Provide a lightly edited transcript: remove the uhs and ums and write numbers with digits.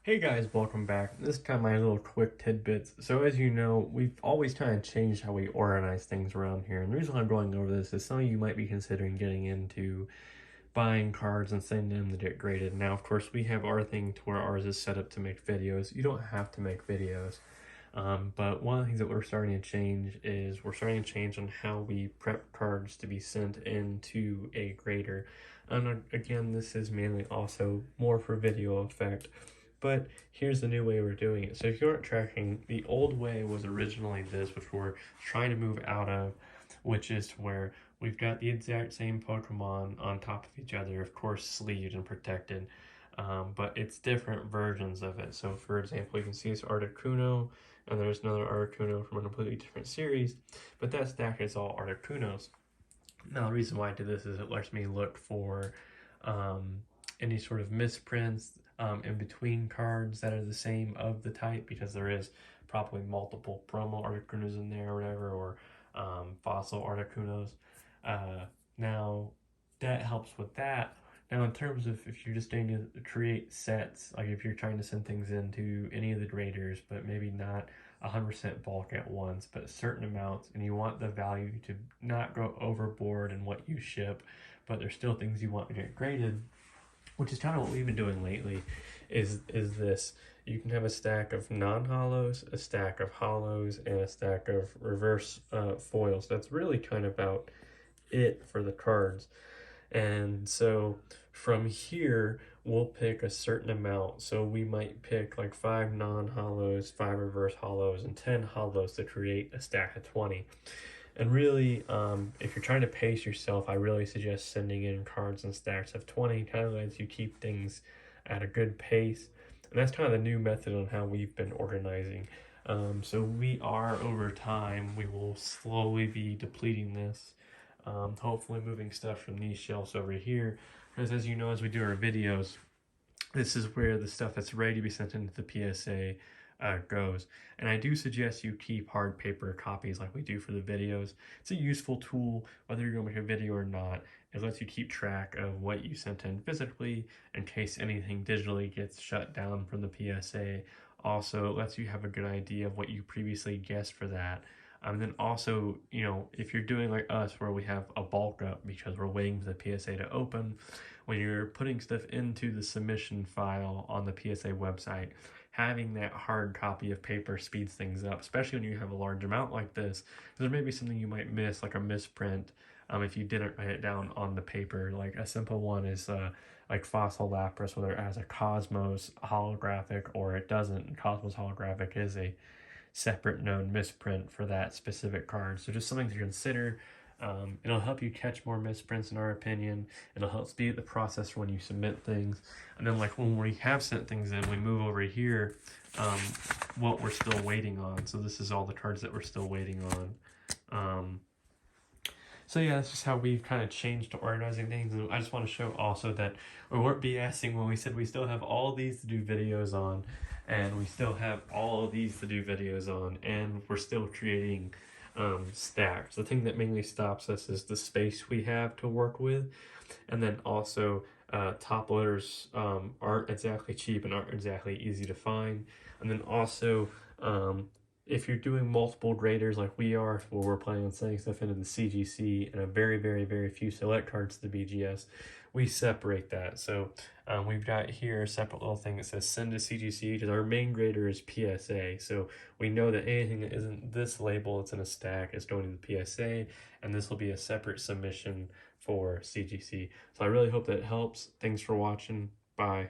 Hey guys, welcome back. This time my little quick tidbits. So as you know, we've always kind of changed how we organize things around here. And the reason I'm going over this is some of you might be considering getting into buying cards and sending them to get graded. Now, of course, we have our thing to where ours is set up to make videos. You don't have to make videos. But one of the things that we're starting to change is we're starting to change on how we prep cards to be sent into a grader. And again, this is mainly also more for video effect. But here's the new way we're doing it. So if you aren't tracking, the old way was originally this, which we're trying to move out of, which is where we've got the exact same Pokemon on top of each other, of course, sleeved and protected. But it's different versions of it. So for example, you can see it's Articuno, and there's another Articuno from a completely different series, but that stack is all Articunos. Now, the reason why I did this is it lets me look for um, any sort of misprints in between cards that are the same of the type, because there is probably multiple promo Articunos in there or whatever, or fossil Articunos. Now, that helps with that. Now, in terms of if you're just going to create sets, like if you're trying to send things into any of the graders, but maybe not 100% bulk at once, but certain amounts, and you want the value to not go overboard in what you ship, but there's still things you want to get graded, which is kind of what we've been doing lately, is this. You can have a stack of non-hollows, a stack of hollows, and a stack of reverse foils. That's really kind of about it for the cards. And so from here, we'll pick a certain amount. So we might pick like 5 non-hollows, 5 reverse hollows, and 10 hollows to create a stack of 20. And really, if you're trying to pace yourself, I really suggest sending in cards and stacks of 20. Kind of lets you keep things at a good pace. And that's kind of the new method on how we've been organizing. So we are, over time, we will slowly be depleting this. Hopefully moving stuff from these shelves over here. Because as you know, as we do our videos, this is where the stuff that's ready to be sent into the PSA goes. And I do suggest you keep hard paper copies like we do for the videos. It's a useful tool, whether you're going to make a video or not. It lets you keep track of what you sent in physically in case anything digitally gets shut down from the PSA. Also, it lets you have a good idea of what you previously guessed for that. Then also, if you're doing like us where we have a bulk up because we're waiting for the PSA to open, when you're putting stuff into the submission file on the PSA website, having that hard copy of paper speeds things up, especially when you have a large amount like this. There may be something you might miss, like a misprint, if you didn't write it down on the paper. Like a simple one is like Fossil Lapras, whether it has a Cosmos holographic or it doesn't. And Cosmos holographic is a separate known misprint for that specific card. So just something to consider. It'll help you catch more misprints in our opinion. It'll help speed the process for when you submit things. And then like when we have sent things in, we move over here what we're still waiting on. So this is all the cards that we're still waiting on. So yeah, that's just how we've kind of changed to organizing things. And I just want to show also that we weren't BSing when we said we still have all these to do videos on, and we still have all of these to do videos on, and we're still creating stacks. The thing that mainly stops us is the space we have to work with. And then also top loaders aren't exactly cheap and aren't exactly easy to find. And then also if you're doing multiple graders like we are, where we're planning on sending stuff into the CGC and a very, very, very few select cards to the BGS, we separate that. So we've got here a separate little thing that says send to CGC, because our main grader is PSA. So we know that anything that isn't this label that's in a stack is going to the PSA, and this will be a separate submission for CGC. So I really hope that helps. Thanks for watching. Bye.